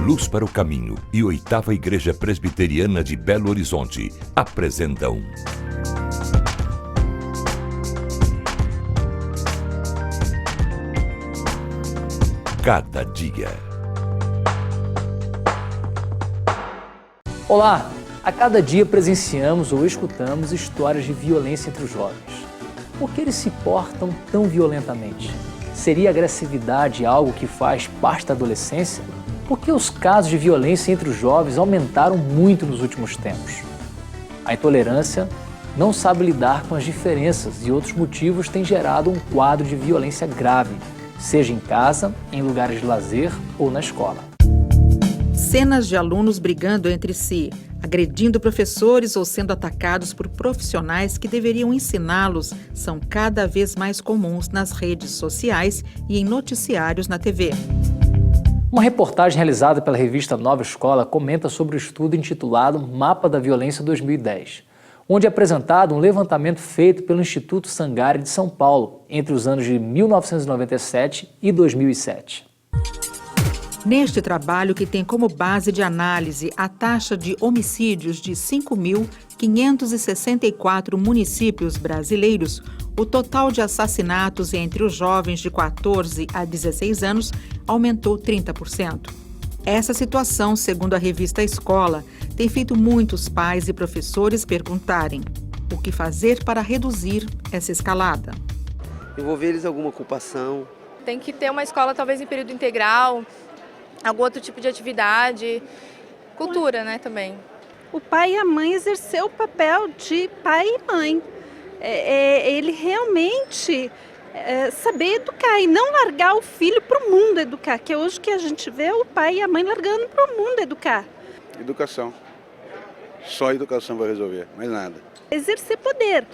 Luz para o Caminho e 8ª Igreja Presbiteriana de Belo Horizonte apresentam Cada Dia. Olá! A cada dia presenciamos ou escutamos histórias de violência entre os jovens. Por que eles se portam tão violentamente? Seria a agressividade algo que faz parte da adolescência? Por que os casos de violência entre os jovens aumentaram muito nos últimos tempos? A intolerância não sabe lidar com as diferenças e outros motivos têm gerado um quadro de violência grave, seja em casa, em lugares de lazer ou na escola. Cenas de alunos brigando entre si, agredindo professores ou sendo atacados por profissionais que deveriam ensiná-los são cada vez mais comuns nas redes sociais e em noticiários na TV. Uma reportagem realizada pela revista Nova Escola comenta sobre o estudo intitulado Mapa da Violência 2010, onde é apresentado um levantamento feito pelo Instituto Sangari de São Paulo entre os anos de 1997 e 2007. Neste trabalho, que tem como base de análise a taxa de homicídios de 5.564 municípios brasileiros, o total de assassinatos entre os jovens de 14 a 16 anos aumentou 30%. Essa situação, segundo a revista Escola, tem feito muitos pais e professores perguntarem o que fazer para reduzir essa escalada. Envolver eles em alguma ocupação. Tem que ter uma escola talvez em período integral, algum outro tipo de atividade, cultura, né, também. O pai e a mãe exercer o papel de pai e mãe. Ele realmente saber educar e não largar o filho para o mundo educar, que é hoje que a gente vê o pai e a mãe largando para o mundo educar. Educação. Só educação vai resolver, mais nada. Exercer poder.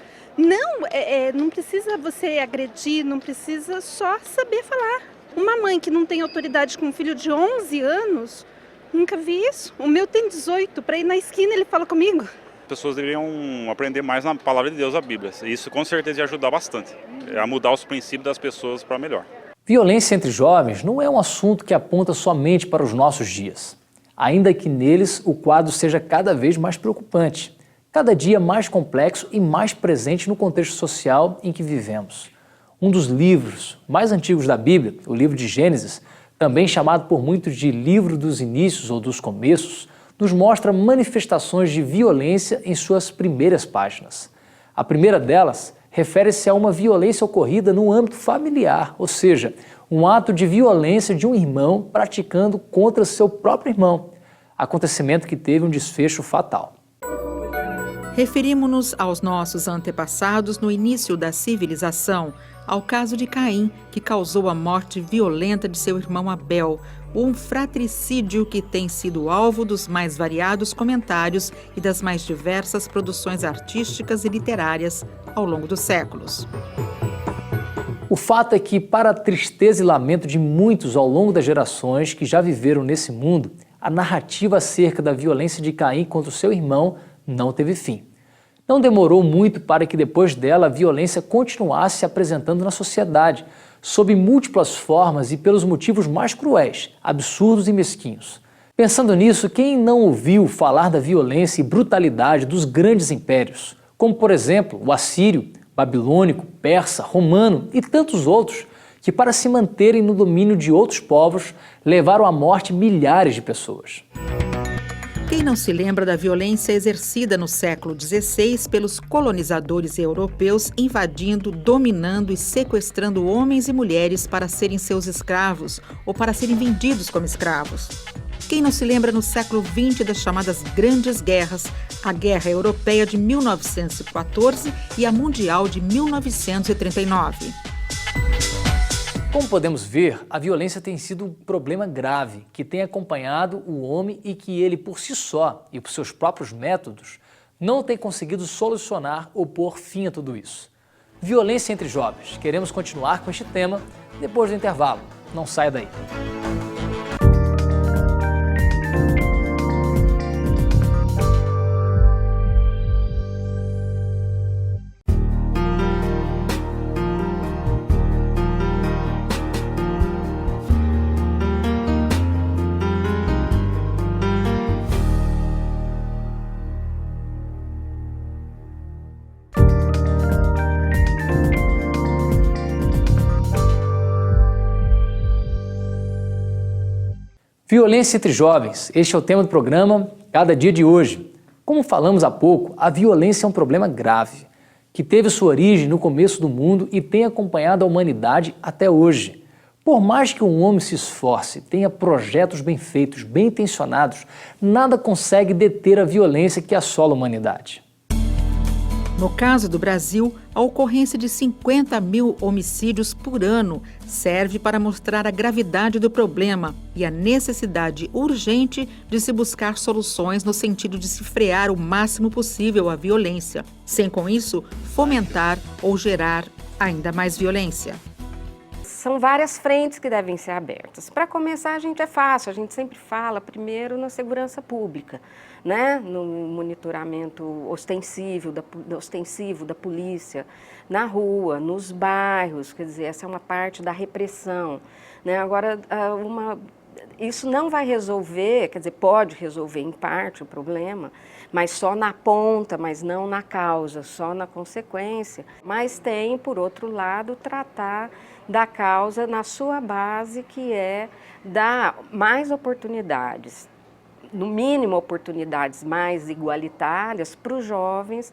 Não precisa você agredir, não precisa só saber falar. Uma mãe que não tem autoridade com um filho de 11 anos, nunca vi isso. O meu tem 18, para ir na esquina ele fala comigo. As pessoas deveriam aprender mais na palavra de Deus, a Bíblia. Isso com certeza ia ajudar bastante, a mudar os princípios das pessoas para melhor. Violência entre jovens não é um assunto que aponta somente para os nossos dias, ainda que neles o quadro seja cada vez mais preocupante, cada dia mais complexo e mais presente no contexto social em que vivemos. Um dos livros mais antigos da Bíblia, o livro de Gênesis, também chamado por muitos de livro dos inícios ou dos começos, nos mostra manifestações de violência em suas primeiras páginas. A primeira delas refere-se a uma violência ocorrida no âmbito familiar, ou seja, um ato de violência de um irmão praticando contra seu próprio irmão, acontecimento que teve um desfecho fatal. Referimos-nos aos nossos antepassados no início da civilização, ao caso de Caim, que causou a morte violenta de seu irmão Abel, um fratricídio que tem sido alvo dos mais variados comentários e das mais diversas produções artísticas e literárias ao longo dos séculos. O fato é que, para a tristeza e lamento de muitos ao longo das gerações que já viveram nesse mundo, a narrativa acerca da violência de Caim contra o seu irmão não teve fim. Não demorou muito para que depois dela a violência continuasse se apresentando na sociedade, sob múltiplas formas e pelos motivos mais cruéis, absurdos e mesquinhos. Pensando nisso, quem não ouviu falar da violência e brutalidade dos grandes impérios, como por exemplo o assírio, babilônico, persa, romano e tantos outros, que para se manterem no domínio de outros povos levaram à morte milhares de pessoas. Quem não se lembra da violência exercida no século XVI pelos colonizadores europeus invadindo, dominando e sequestrando homens e mulheres para serem seus escravos ou para serem vendidos como escravos? Quem não se lembra no século XX das chamadas Grandes Guerras, a Guerra Europeia de 1914 e a Mundial de 1939? Como podemos ver, a violência tem sido um problema grave que tem acompanhado o homem e que ele, por si só e por seus próprios métodos, não tem conseguido solucionar ou pôr fim a tudo isso. Violência entre jovens. Queremos continuar com este tema depois do intervalo. Não saia daí. Violência entre jovens, este é o tema do programa Cada Dia de Hoje. Como falamos há pouco, a violência é um problema grave, que teve sua origem no começo do mundo e tem acompanhado a humanidade até hoje. Por mais que um homem se esforce, tenha projetos bem feitos, bem intencionados, nada consegue deter a violência que assola a humanidade. No caso do Brasil, a ocorrência de 50 mil homicídios por ano serve para mostrar a gravidade do problema e a necessidade urgente de se buscar soluções no sentido de se frear o máximo possível a violência, sem com isso fomentar ou gerar ainda mais violência. São várias frentes que devem ser abertas. Para começar, é fácil, a gente sempre fala primeiro na segurança pública, né? No monitoramento ostensivo da polícia, na rua, nos bairros, quer dizer, essa é uma parte da repressão, né? Agora, isso não vai resolver, quer dizer, pode resolver em parte o problema, mas só na ponta, mas não na causa, só na consequência. Mas tem, por outro lado, tratar da causa na sua base, que é dar mais oportunidades, no mínimo oportunidades mais igualitárias para os jovens,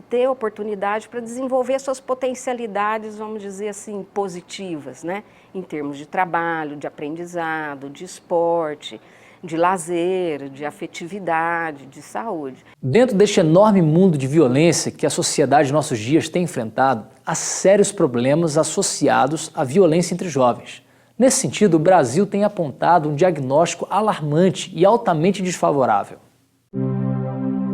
ter oportunidade para desenvolver suas potencialidades, vamos dizer assim, positivas, né? Em termos de trabalho, de aprendizado, de esporte, de lazer, de afetividade, de saúde. Dentro deste enorme mundo de violência que a sociedade de nossos dias tem enfrentado, há sérios problemas associados à violência entre jovens. Nesse sentido, o Brasil tem apontado um diagnóstico alarmante e altamente desfavorável.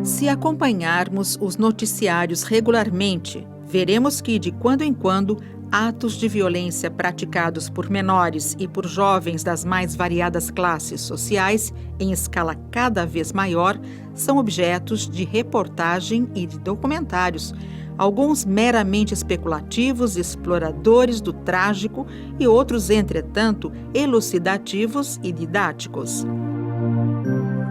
Se acompanharmos os noticiários regularmente, veremos que, de quando em quando, atos de violência praticados por menores e por jovens das mais variadas classes sociais, em escala cada vez maior, são objetos de reportagem e de documentários, alguns meramente especulativos, exploradores do trágico e outros, entretanto, elucidativos e didáticos.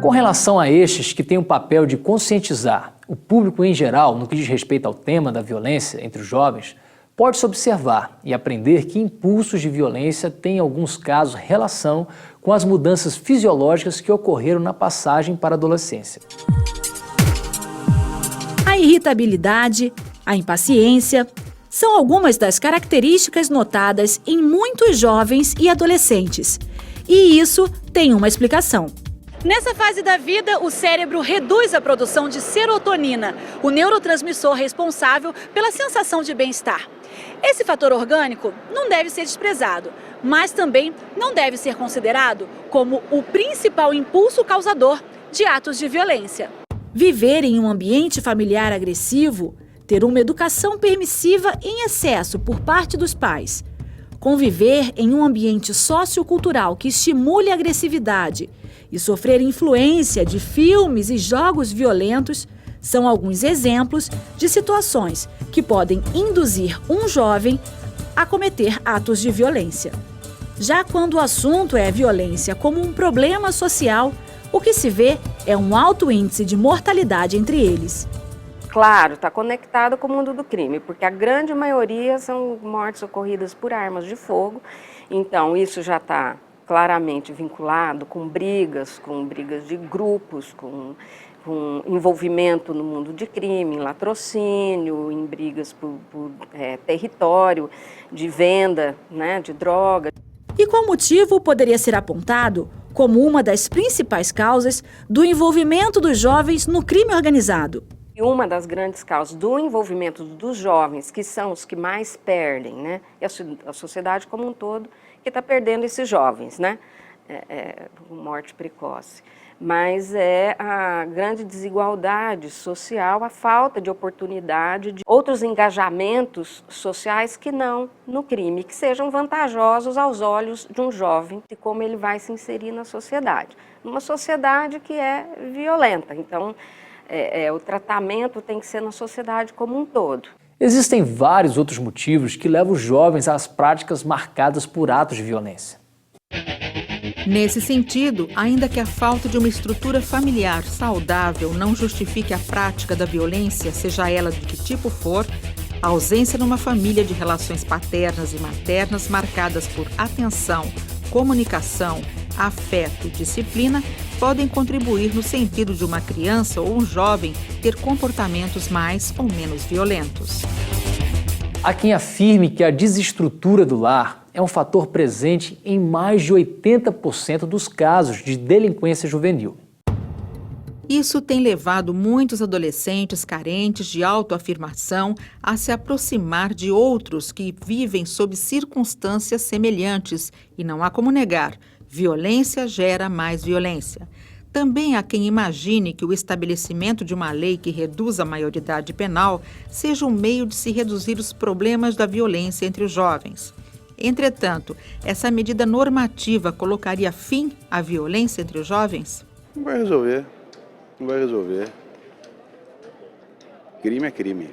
Com relação a estes que têm o papel de conscientizar o público em geral no que diz respeito ao tema da violência entre os jovens, pode-se observar e aprender que impulsos de violência têm, em alguns casos, relação com as mudanças fisiológicas que ocorreram na passagem para a adolescência. A irritabilidade, a impaciência, são algumas das características notadas em muitos jovens e adolescentes. E isso tem uma explicação. Nessa fase da vida, o cérebro reduz a produção de serotonina, o neurotransmissor responsável pela sensação de bem-estar. Esse fator orgânico não deve ser desprezado, mas também não deve ser considerado como o principal impulso causador de atos de violência. Viver em um ambiente familiar agressivo, ter uma educação permissiva em excesso por parte dos pais, conviver em um ambiente sociocultural que estimule a agressividade e sofrer influência de filmes e jogos violentos são alguns exemplos de situações que podem induzir um jovem a cometer atos de violência. Já quando o assunto é a violência como um problema social, o que se vê é um alto índice de mortalidade entre eles. Claro, está conectado com o mundo do crime, porque a grande maioria são mortes ocorridas por armas de fogo, então isso já está claramente vinculado com brigas de grupos, com envolvimento no mundo de crime, em latrocínio, em brigas por território, de venda, né, de droga. E qual motivo poderia ser apontado como uma das principais causas do envolvimento dos jovens no crime organizado? E uma das grandes causas do envolvimento dos jovens, que são os que mais perdem, né, e a sociedade como um todo, que está perdendo esses jovens, né, morte precoce. Mas é a grande desigualdade social, a falta de oportunidade de outros engajamentos sociais que não no crime, que sejam vantajosos aos olhos de um jovem e como ele vai se inserir na sociedade. Numa sociedade que é violenta, então o tratamento tem que ser na sociedade como um todo. Existem vários outros motivos que levam os jovens às práticas marcadas por atos de violência. Nesse sentido, ainda que a falta de uma estrutura familiar saudável não justifique a prática da violência, seja ela de que tipo for, a ausência numa família de relações paternas e maternas marcadas por atenção, comunicação, afeto e disciplina podem contribuir no sentido de uma criança ou um jovem ter comportamentos mais ou menos violentos. Há quem afirme que a desestrutura do lar é um fator presente em mais de 80% dos casos de delinquência juvenil. Isso tem levado muitos adolescentes carentes de autoafirmação a se aproximar de outros que vivem sob circunstâncias semelhantes. E não há como negar, violência gera mais violência. Também há quem imagine que o estabelecimento de uma lei que reduza a maioridade penal seja um meio de se reduzir os problemas da violência entre os jovens. Entretanto, essa medida normativa colocaria fim à violência entre os jovens? Não vai resolver. Não vai resolver. Crime é crime.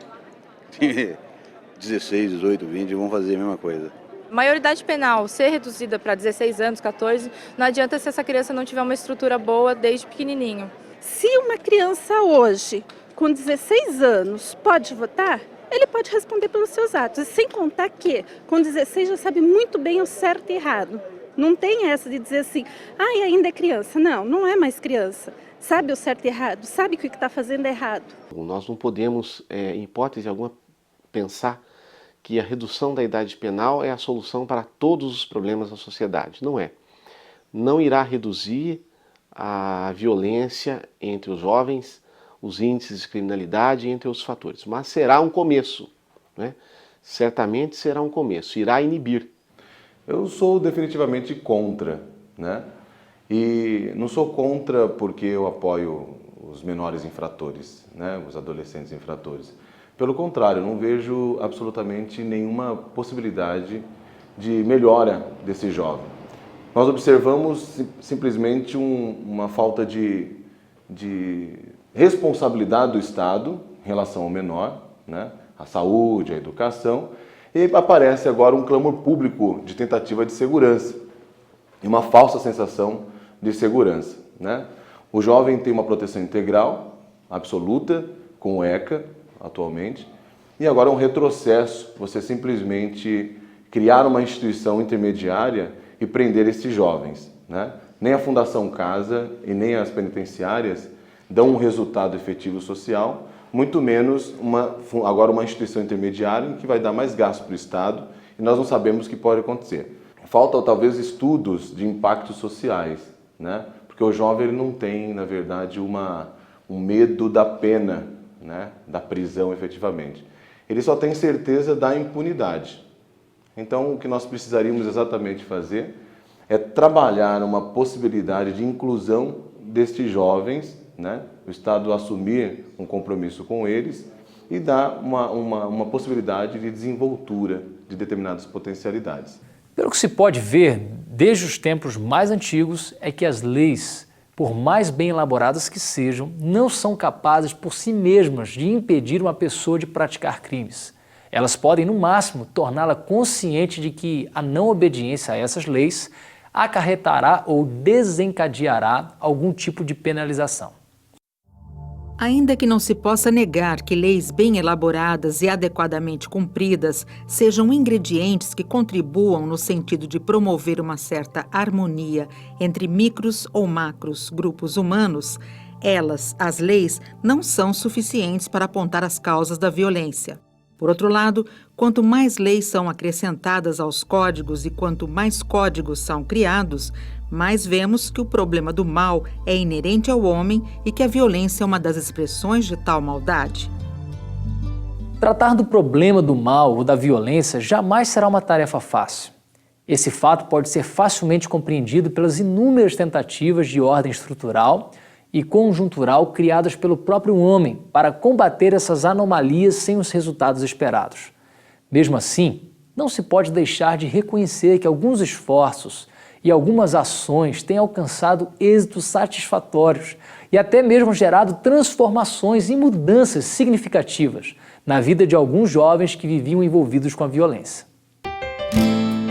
16, 18, 20 vão fazer a mesma coisa. Maioridade penal ser reduzida para 16 anos, 14, não adianta se essa criança não tiver uma estrutura boa desde pequenininho. Se uma criança hoje, com 16 anos, pode votar, ele pode responder pelos seus atos. E sem contar que, com 16, já sabe muito bem o certo e errado. Não tem essa de dizer assim, ainda é criança. Não, não é mais criança. Sabe o certo e errado, sabe que o que está fazendo é errado. Nós não podemos, em hipótese alguma, pensar que a redução da idade penal é a solução para todos os problemas da sociedade. Não é. Não irá reduzir a violência entre os jovens, os índices de criminalidade, entre outros fatores. Mas será um começo, né? Certamente será um começo, irá inibir. Eu sou definitivamente contra, né? E não sou contra porque eu apoio os menores infratores, né? Os adolescentes infratores. Pelo contrário, eu não vejo absolutamente nenhuma possibilidade de melhora desse jovem. Nós observamos simplesmente uma falta de responsabilidade do Estado em relação ao menor, né? A saúde, a educação, e aparece agora um clamor público de tentativa de segurança e uma falsa sensação de segurança, né? O jovem tem uma proteção integral, absoluta, com o ECA, atualmente, e agora é um retrocesso você simplesmente criar uma instituição intermediária e prender esses jovens, né? Nem a Fundação Casa e nem as penitenciárias dão um resultado efetivo social, muito menos agora uma instituição intermediária que vai dar mais gasto para o Estado e nós não sabemos o que pode acontecer. Faltam talvez estudos de impactos sociais, né? Porque o jovem ele não tem, na verdade, um medo da pena, né? Da prisão efetivamente. Ele só tem certeza da impunidade. Então o que nós precisaríamos exatamente fazer é trabalhar uma possibilidade de inclusão destes jovens, né? O Estado assumir um compromisso com eles e dar uma possibilidade de desenvoltura de determinadas potencialidades. Pelo que se pode ver, desde os tempos mais antigos, é que as leis, por mais bem elaboradas que sejam, não são capazes por si mesmas de impedir uma pessoa de praticar crimes. Elas podem, no máximo, torná-la consciente de que a não obediência a essas leis acarretará ou desencadeará algum tipo de penalização. Ainda que não se possa negar que leis bem elaboradas e adequadamente cumpridas sejam ingredientes que contribuam no sentido de promover uma certa harmonia entre micros ou macros grupos humanos, as leis, não são suficientes para apontar as causas da violência. Por outro lado, quanto mais leis são acrescentadas aos códigos e quanto mais códigos são criados, mais vemos que o problema do mal é inerente ao homem e que a violência é uma das expressões de tal maldade. Tratar do problema do mal ou da violência jamais será uma tarefa fácil. Esse fato pode ser facilmente compreendido pelas inúmeras tentativas de ordem estrutural e conjuntural criadas pelo próprio homem para combater essas anomalias sem os resultados esperados. Mesmo assim, não se pode deixar de reconhecer que alguns esforços e algumas ações têm alcançado êxitos satisfatórios e até mesmo gerado transformações e mudanças significativas na vida de alguns jovens que viviam envolvidos com a violência.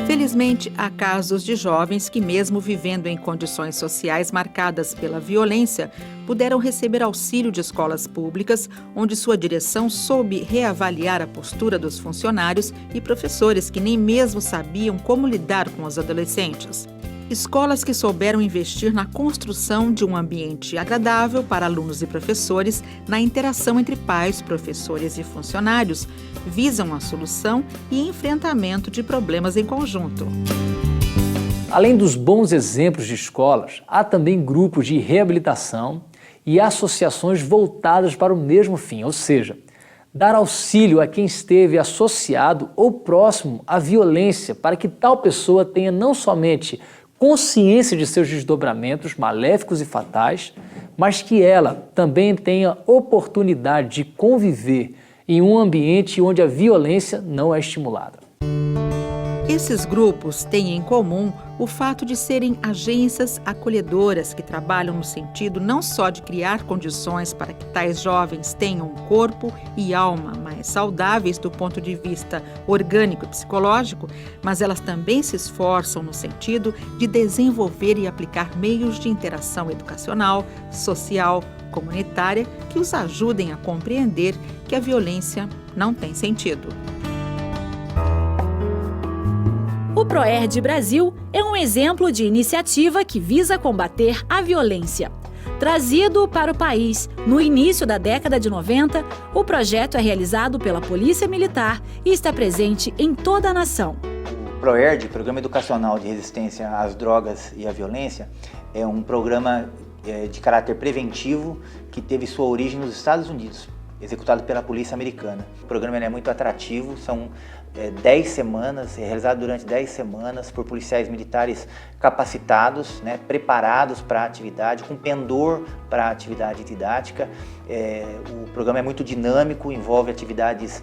Felizmente, há casos de jovens que, mesmo vivendo em condições sociais marcadas pela violência, puderam receber auxílio de escolas públicas, onde sua direção soube reavaliar a postura dos funcionários e professores que nem mesmo sabiam como lidar com os adolescentes. Escolas que souberam investir na construção de um ambiente agradável para alunos e professores, na interação entre pais, professores e funcionários, visam a solução e enfrentamento de problemas em conjunto. Além dos bons exemplos de escolas, há também grupos de reabilitação e associações voltadas para o mesmo fim, ou seja, dar auxílio a quem esteve associado ou próximo à violência para que tal pessoa tenha não somente consciência de seus desdobramentos maléficos e fatais, mas que ela também tenha oportunidade de conviver em um ambiente onde a violência não é estimulada. Esses grupos têm em comum o fato de serem agências acolhedoras que trabalham no sentido não só de criar condições para que tais jovens tenham corpo e alma mais saudáveis do ponto de vista orgânico e psicológico, mas elas também se esforçam no sentido de desenvolver e aplicar meios de interação educacional, social, comunitária que os ajudem a compreender que a violência não tem sentido. O ProERD Brasil é um exemplo de iniciativa que visa combater a violência. Trazido para o país no início da década de 90, o projeto é realizado pela Polícia Militar e está presente em toda a nação. O ProERD, Programa Educacional de Resistência às Drogas e à Violência, é um programa de caráter preventivo que teve sua origem nos Estados Unidos, executado pela Polícia Americana. O programa é muito atrativo, são 10 semanas, é realizado durante 10 semanas por policiais militares capacitados, preparados para a atividade, com pendor para a atividade didática. O programa é muito dinâmico, envolve atividades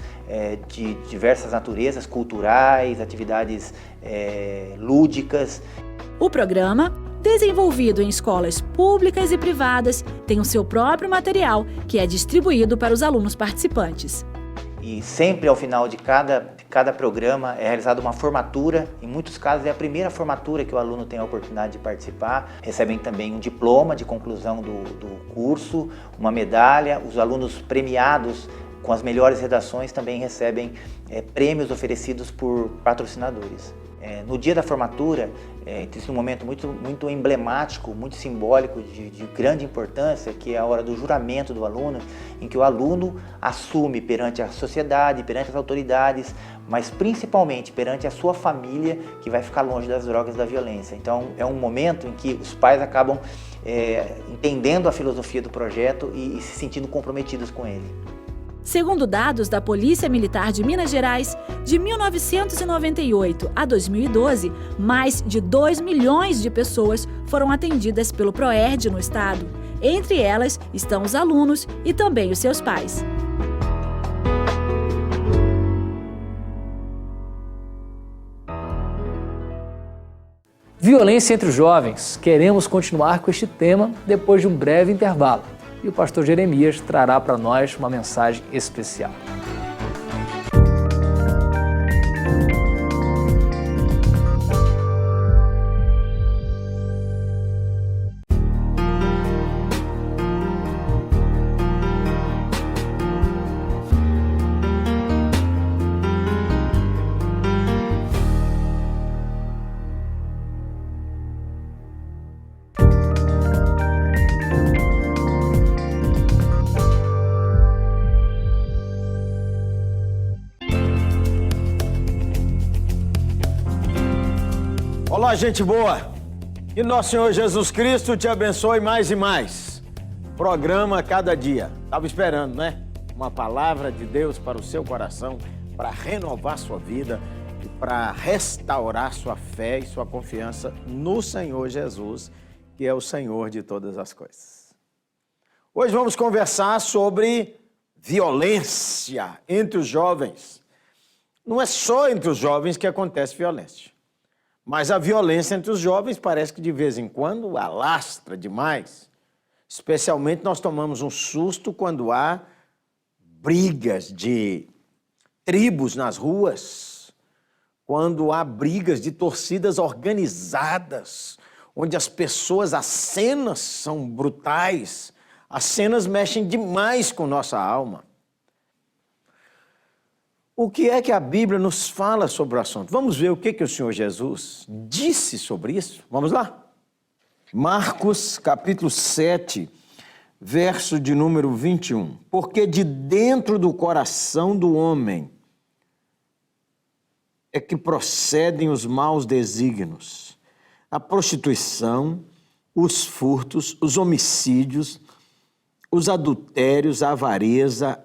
de diversas naturezas, culturais, atividades lúdicas. O programa, desenvolvido em escolas públicas e privadas, tem o seu próprio material, que é distribuído para os alunos participantes. E sempre ao final de cada programa é realizada uma formatura, em muitos casos é a primeira formatura que o aluno tem a oportunidade de participar. Recebem também um diploma de conclusão do curso, uma medalha. Os alunos premiados com as melhores redações também recebem prêmios oferecidos por patrocinadores. No dia da formatura, existe um momento muito emblemático, muito simbólico, de grande importância, que é a hora do juramento do aluno, em que o aluno assume perante a sociedade, perante as autoridades, mas principalmente perante a sua família, que vai ficar longe das drogas e da violência. Então é um momento em que os pais acabam entendendo a filosofia do projeto e se sentindo comprometidos com ele. Segundo dados da Polícia Militar de Minas Gerais, de 1998 a 2012, mais de 2 milhões de pessoas foram atendidas pelo ProERD no estado. Entre elas estão os alunos e também os seus pais. Violência entre os jovens. Queremos continuar com este tema depois de um breve intervalo. E o pastor Jeremias trará para nós uma mensagem especial. Olá, gente boa! Que nosso Senhor Jesus Cristo te abençoe mais e mais. Programa Cada Dia. Estava esperando, né? Uma palavra de Deus para o seu coração, para renovar sua vida e para restaurar sua fé e sua confiança no Senhor Jesus, que é o Senhor de todas as coisas. Hoje vamos conversar sobre violência entre os jovens. Não é só entre os jovens que acontece violência. Mas a violência entre os jovens parece que de vez em quando alastra demais. Especialmente nós tomamos um susto quando há brigas de tribos nas ruas, quando há brigas de torcidas organizadas, onde as pessoas, as cenas são brutais, as cenas mexem demais com nossa alma. o que é que a Bíblia nos fala sobre o assunto. Vamos ver o que o Senhor Jesus disse sobre isso? Vamos lá? Marcos, capítulo 7, verso de número 21. Porque de dentro do coração do homem é que procedem os maus desígnios, a prostituição, os furtos, os homicídios, os adultérios, a avareza,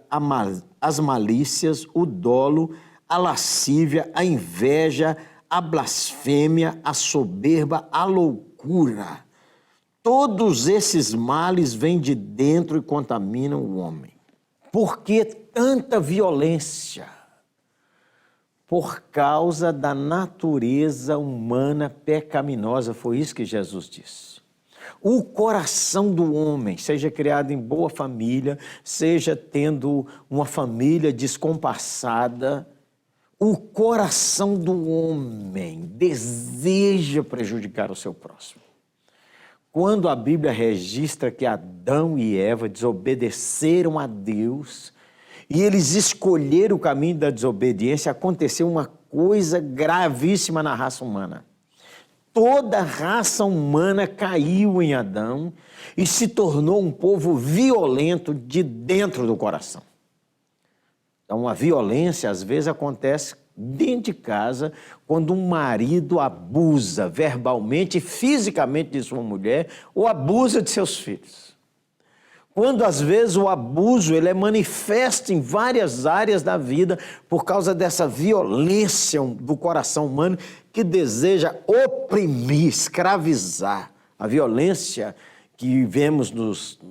as malícias, o dolo, a lascívia, a inveja, a blasfêmia, a soberba, a loucura. Todos esses males vêm de dentro e contaminam o homem. Por que tanta violência? Por causa da natureza humana pecaminosa, foi isso que Jesus disse. O coração do homem, seja criado em boa família, seja tendo uma família descompassada, o coração do homem deseja prejudicar o seu próximo. Quando a Bíblia registra que Adão e Eva desobedeceram a Deus e eles escolheram o caminho da desobediência, aconteceu uma coisa gravíssima na raça humana. Toda a raça humana caiu em Adão e se tornou um povo violento de dentro do coração. Então, a violência, às vezes, acontece dentro de casa, quando um marido abusa verbalmente e fisicamente de sua mulher ou abusa de seus filhos. Quando, às vezes, o abuso ele é manifesto em várias áreas da vida por causa dessa violência do coração humano que deseja oprimir, escravizar. A violência que vemos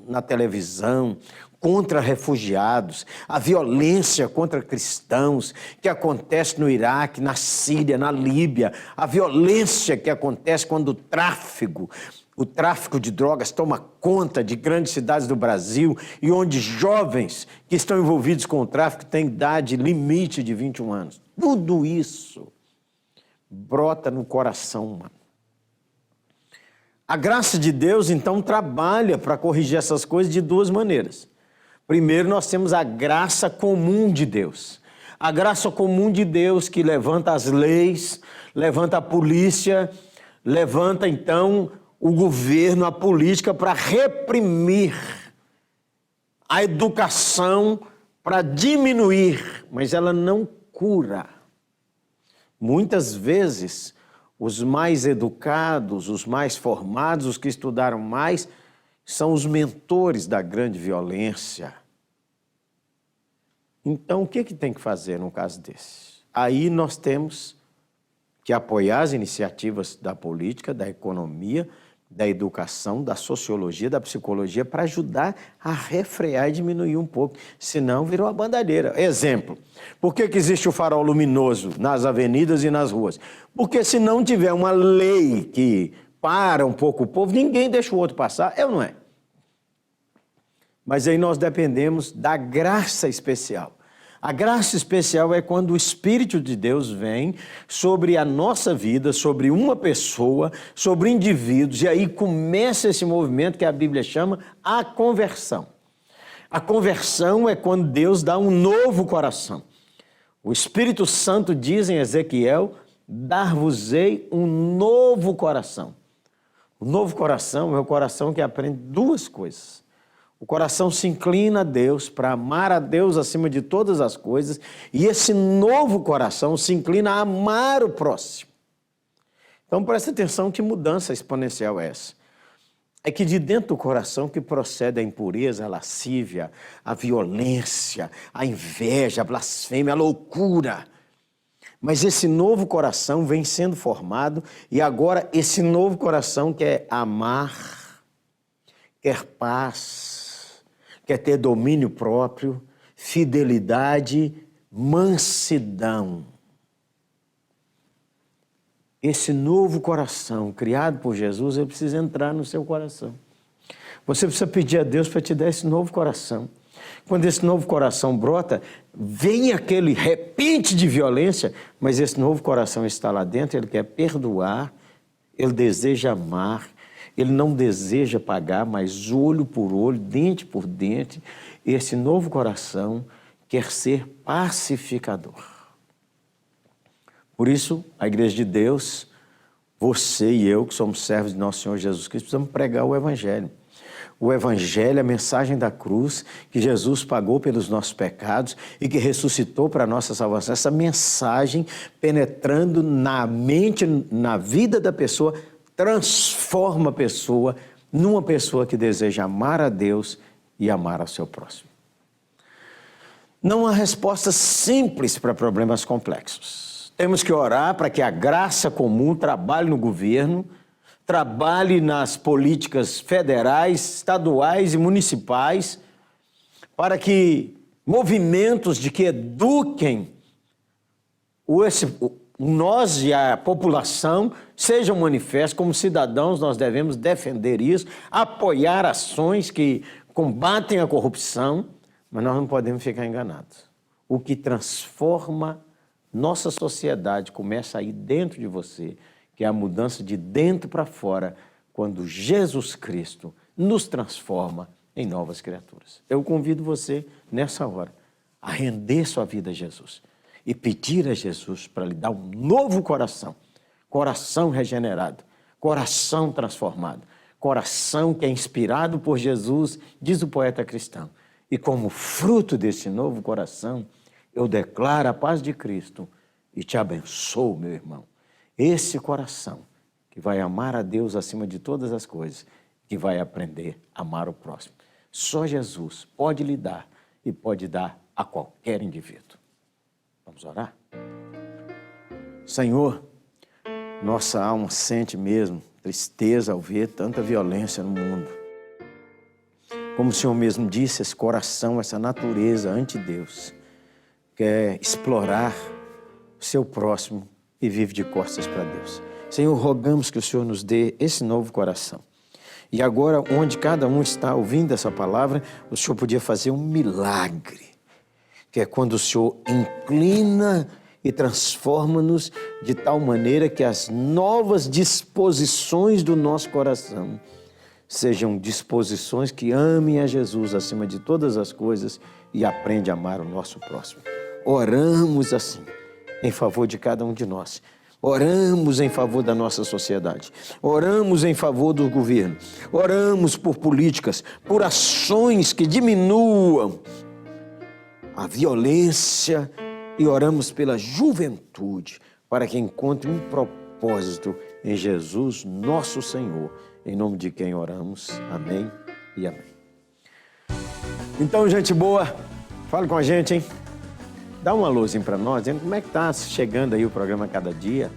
na televisão contra refugiados, a violência contra cristãos que acontece no Iraque, na Síria, na Líbia, a violência que acontece quando o tráfico de drogas toma conta de grandes cidades do Brasil e onde jovens que estão envolvidos com o tráfico têm idade limite de 21 anos. Tudo isso brota no coração humano. A graça de Deus, então, trabalha para corrigir essas coisas de duas maneiras. Primeiro, nós temos a graça comum de Deus. A graça comum de Deus que levanta as leis, levanta a polícia, levanta, então, o governo, a política para reprimir a educação, para diminuir, mas ela não cura. Muitas vezes, os mais educados, os mais formados, os que estudaram mais, são os mentores da grande violência. Então, o que tem que fazer num caso desse? Aí nós temos que apoiar as iniciativas da política, da economia, da educação, da sociologia, da psicologia, para ajudar a refrear e diminuir um pouco. Senão, virou a bandadeira. Exemplo, por que existe o farol luminoso nas avenidas e nas ruas? Porque se não tiver uma lei que para um pouco o povo, ninguém deixa o outro passar, é ou não é? Mas aí nós dependemos da graça especial. A graça especial é quando o Espírito de Deus vem sobre a nossa vida, sobre uma pessoa, sobre indivíduos, e aí começa esse movimento que a Bíblia chama a conversão. A conversão é quando Deus dá um novo coração. O Espírito Santo diz em Ezequiel, dar-vos-ei um novo coração. O novo coração é o coração que aprende duas coisas. O coração se inclina a Deus para amar a Deus acima de todas as coisas e esse novo coração se inclina a amar o próximo. Então presta atenção que mudança exponencial é essa. É que de dentro do coração que procede a impureza, a lascívia, a violência, a inveja, a blasfêmia, a loucura. Mas esse novo coração vem sendo formado e agora esse novo coração quer amar, quer paz, quer ter domínio próprio, fidelidade, mansidão. Esse novo coração criado por Jesus, ele precisa entrar no seu coração. Você precisa pedir a Deus para te dar esse novo coração. Quando esse novo coração brota, vem aquele repente de violência, mas esse novo coração está lá dentro, ele quer perdoar, ele deseja amar, ele não deseja pagar, mas olho por olho, dente por dente, esse novo coração quer ser pacificador. Por isso, a Igreja de Deus, você e eu, que somos servos de nosso Senhor Jesus Cristo, precisamos pregar o Evangelho. O Evangelho é a mensagem da cruz, que Jesus pagou pelos nossos pecados e que ressuscitou para a nossa salvação. Essa mensagem, penetrando na mente, na vida da pessoa, transforma a pessoa numa pessoa que deseja amar a Deus e amar ao seu próximo. Não há resposta simples para problemas complexos. Temos que orar para que a graça comum trabalhe no governo, trabalhe nas políticas federais, estaduais e municipais, para que movimentos de que eduquem nós e a população sejam manifestos. Como cidadãos, nós devemos defender isso, apoiar ações que combatem a corrupção, mas nós não podemos ficar enganados. O que transforma nossa sociedade começa aí dentro de você, que é a mudança de dentro para fora, quando Jesus Cristo nos transforma em novas criaturas. Eu convido você, nessa hora, a render sua vida a Jesus e pedir a Jesus para lhe dar um novo coração, coração regenerado, coração transformado, coração que é inspirado por Jesus, diz o poeta cristão. E como fruto desse novo coração, eu declaro a paz de Cristo e te abençoo, meu irmão. Esse coração que vai amar a Deus acima de todas as coisas, que vai aprender a amar o próximo. Só Jesus pode lhe dar e pode dar a qualquer indivíduo. Vamos orar? Senhor, nossa alma sente mesmo tristeza ao ver tanta violência no mundo. Como o Senhor mesmo disse, esse coração, essa natureza ante Deus, quer explorar o seu próximo e vive de costas para Deus. Senhor, rogamos que o Senhor nos dê esse novo coração. E agora, onde cada um está ouvindo essa palavra, o Senhor podia fazer um milagre, que é quando o Senhor inclina e transforma-nos de tal maneira que as novas disposições do nosso coração sejam disposições que amem a Jesus acima de todas as coisas e aprendem a amar o nosso próximo. Oramos assim, em favor de cada um de nós. Oramos em favor da nossa sociedade. Oramos em favor do governo. Oramos por políticas, por ações que diminuam a violência e oramos pela juventude para que encontre um propósito em Jesus, nosso Senhor, em nome de quem oramos. Amém e amém. Então, gente boa, fala com a gente, hein? Dá uma luzinha para nós, dizendo como é que está chegando aí o programa Cada Dia.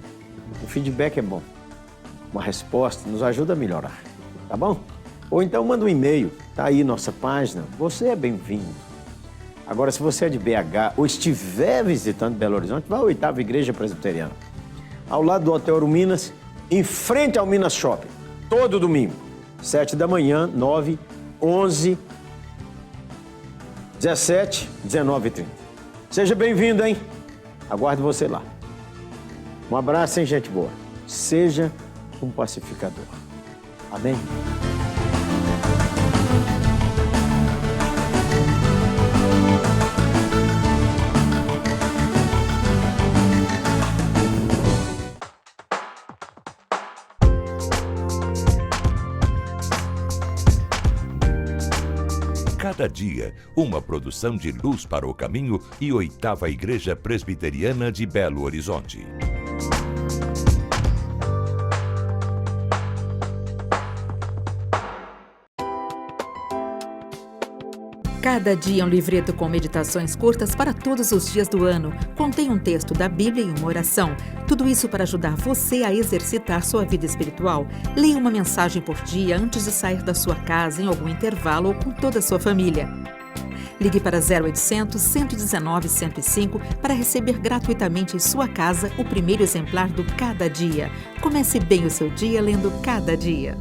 O feedback é bom. Uma resposta nos ajuda a melhorar, tá bom? Ou então manda um e-mail, tá aí nossa página. Você é bem-vindo. Agora, se você é de BH ou estiver visitando Belo Horizonte, vá à 8ª Igreja Presbiteriana. Ao lado do Hotel Minas, em frente ao Minas Shopping. Todo domingo, 7 da manhã, 9, 11, 17, 19 e 30. Seja bem-vindo, hein? Aguardo você lá. Um abraço, hein, gente boa? Seja um pacificador. Amém? Cada Dia, uma produção de Luz para o Caminho e 8ª Igreja Presbiteriana de Belo Horizonte. Cada dia um livreto com meditações curtas para todos os dias do ano. Contém um texto da Bíblia e uma oração. Tudo isso para ajudar você a exercitar sua vida espiritual. Leia uma mensagem por dia antes de sair da sua casa, em algum intervalo ou com toda a sua família. Ligue para 0800 119 105 para receber gratuitamente em sua casa o primeiro exemplar do Cada Dia. Comece bem o seu dia lendo Cada Dia.